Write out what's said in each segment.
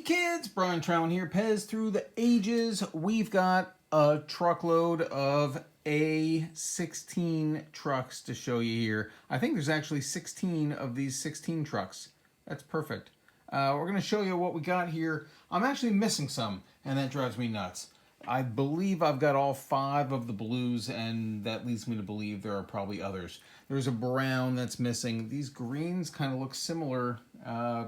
kids, Brian Trowan here, Pez through the ages. We've got a truckload of A16 trucks to show you here. I think there's actually 16 of these 16 trucks. That's perfect. We're going to show you what we got here. I'm actually missing some, and that drives me nuts. I believe I've got all 5 of the blues, and that leads me to believe there are probably others. There's a brown that's missing. These greens kind of look similar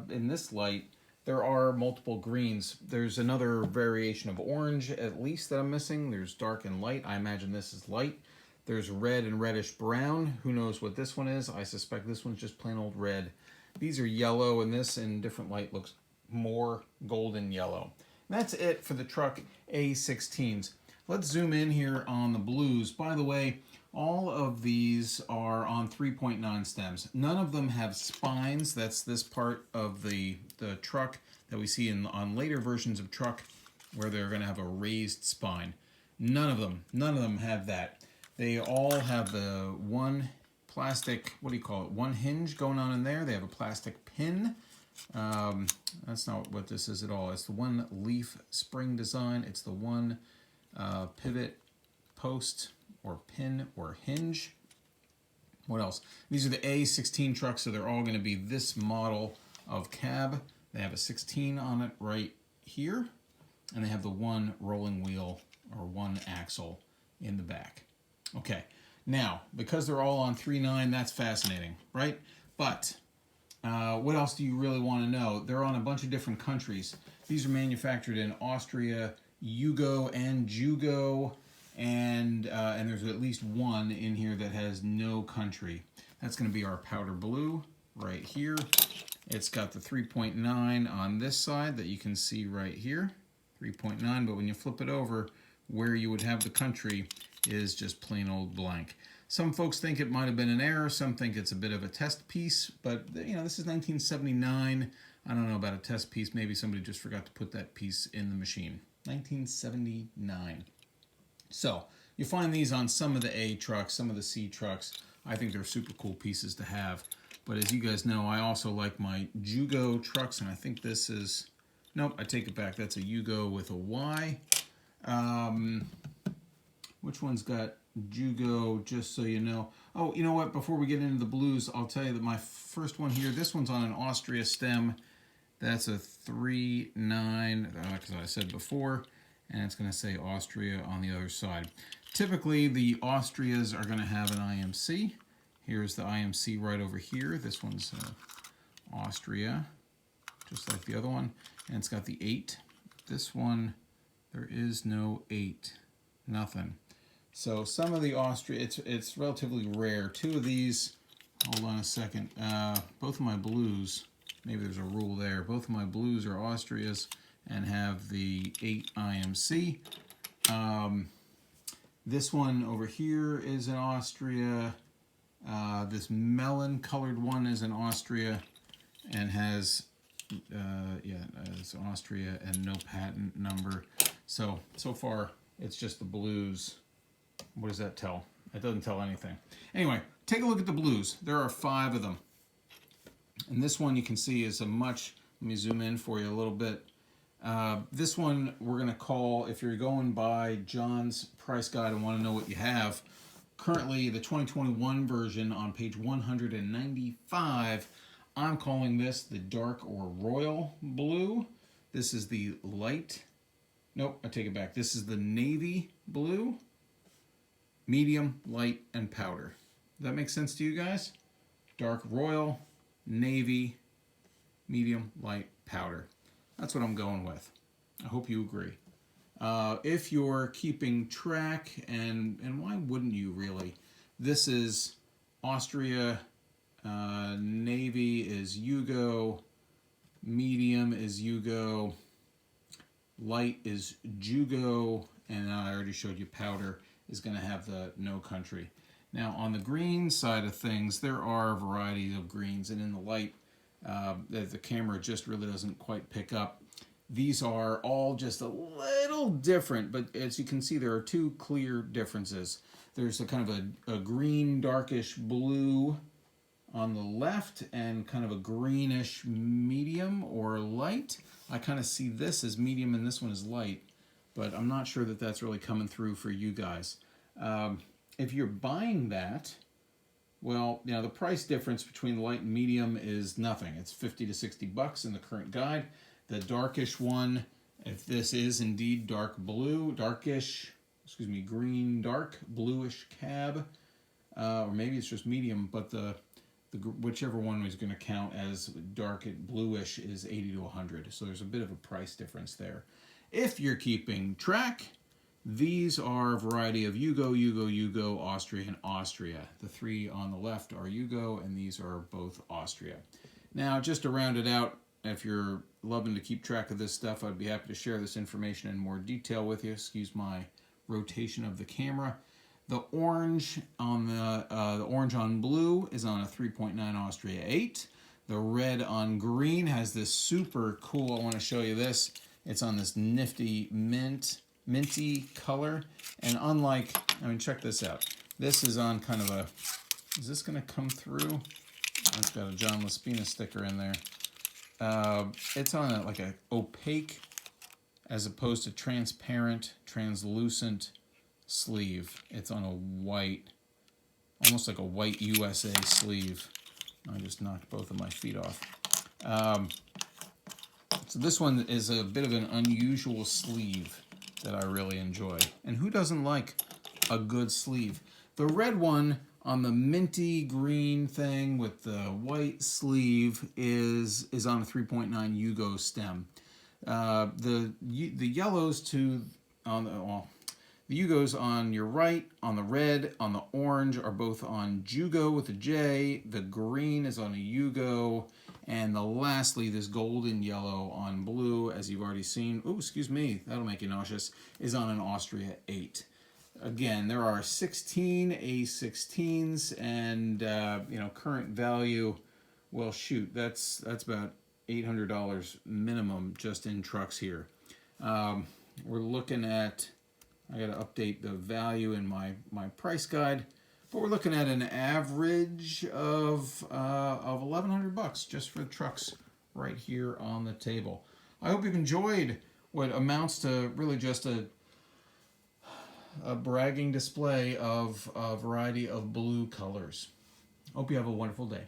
in this light. There are multiple greens. There's another variation of orange, at least, that I'm missing. There's dark and light. I imagine this is light. There's red and reddish brown. Who knows what this one is? I suspect this one's just plain old red. These are yellow, and this in different light looks more golden yellow. And that's it for the truck A16s. Let's zoom in here on the blues. By the way, all of these are on 3.9 stems. None of them have spines. That's this part of the truck that we see on later versions of truck where they're going to have a raised spine. None of them have that. They all have the one plastic, one hinge going on in there. They have a plastic pin. That's not what this is at all. It's the one leaf spring design. It's the one pivot post or pin or hinge. What else? These are the A16 trucks, so they're all going to be this model of cab. They have a 16 on it right here, and they have the one rolling wheel or one axle in the back. Okay, now, because they're all on 3.9, that's fascinating, right? But what else do you really want to know? They're on a bunch of different countries. These are manufactured in Austria, Yugo, and Jugo, and there's at least one in here that has no country. That's going to be our powder blue right here. It's got the 3.9 on this side that you can see right here, 3.9, but when you flip it over, where you would have the country is just plain old blank. Some folks think it might have been an error, some think it's a bit of a test piece, but you know, this is 1979. I don't know about a test piece, maybe somebody just forgot to put that piece in the machine. 1979. So, you find these on some of the A trucks, some of the C trucks. I think they're super cool pieces to have. But as you guys know, I also like my Jugo trucks, and I think this is, nope, I take it back. That's a Yugo with a Y. Which one's got Jugo, just so you know? Oh, you know what? Before we get into the blues, I'll tell you that my first one here, this one's on an Austria stem. That's a 3.9, as I said before, and it's going to say Austria on the other side. Typically, the Austrias are going to have an IMC. Here's the IMC right over here. This one's Austria, just like the other one, and it's got the 8. This one, there is no 8, nothing. So some of the Austria, it's relatively rare. 2 of these, hold on a second, both of my blues, maybe there's a rule there, both of my blues are Austrias and have the 8 IMC. This one over here is an Austria. This melon colored one is an Austria and has, it's Austria and no patent number. So far it's just the blues. What does that tell? It doesn't tell anything. Anyway, take a look at the blues. There are 5 of them. And this one you can see is a much, let me zoom in for you a little bit. This one we're going to call, if you're going by John's price guide and want to know what you have, currently the 2021 version on page 195, I'm calling this the dark or royal blue. This is the light, nope, I take it back. This is the navy blue, medium, light, and powder. Does that make sense to you guys? Dark royal, navy, medium, light, powder. That's what I'm going with. I hope you agree. If you're keeping track, and why wouldn't you really? This is Austria, navy is Yugo, medium is Yugo, light is Jugo, and I already showed you powder is going to have the no country. Now on the green side of things, there are varieties of greens, and in the light, the camera just really doesn't quite pick up. These are all just a little different, but as you can see, there are 2 clear differences. There's a kind of a green, darkish blue on the left and kind of a greenish medium or light. I kind of see this as medium and this one is light, but I'm not sure that that's really coming through for you guys. If you're buying that, well, you know, the price difference between light and medium is nothing. It's 50 to 60 bucks in the current guide. The darkish one, if this is indeed dark blue, green, dark, bluish cab, or maybe it's just medium, but whichever one is going to count as dark bluish is 80 to 100. So there's a bit of a price difference there. If you're keeping track, these are a variety of Yugo, Yugo, Yugo, Austria, and Austria. The three on the left are Yugo, and these are both Austria. Now, just to round it out, if you're loving to keep track of this stuff, I'd be happy to share this information in more detail with you. Excuse my rotation of the camera. The orange on the orange on blue is on a 3.9 Austria 8. The red on green has this super cool, I want to show you this. It's on this nifty minty color. And unlike, I mean, check this out. This is on kind of a, is this going to come through? It's got a John Laspina sticker in there. It's on like a opaque as opposed to transparent, translucent sleeve. It's on a white, almost like a white USA sleeve. I just knocked both of my feet off. So this one is a bit of an unusual sleeve that I really enjoy. And who doesn't like a good sleeve? The red one on the minty green thing with the white sleeve is on a 3.9 Yugo stem. The yellows on the Yugos on your right, on the red, on the orange are both on Jugo with a J. The green is on a Yugo. And lastly, this golden yellow on blue, as you've already seen, oh, excuse me, that'll make you nauseous, is on an Austria 8. Again, there are 16 A16s, and you know, current value, well, shoot, that's about $800 minimum just in trucks here. We're looking at, I got to update the value in my price guide, but we're looking at an average of 1,100 bucks just for the trucks right here on the table. I hope you've enjoyed what amounts to really just a bragging display of a variety of blue colors. Hope you have a wonderful day.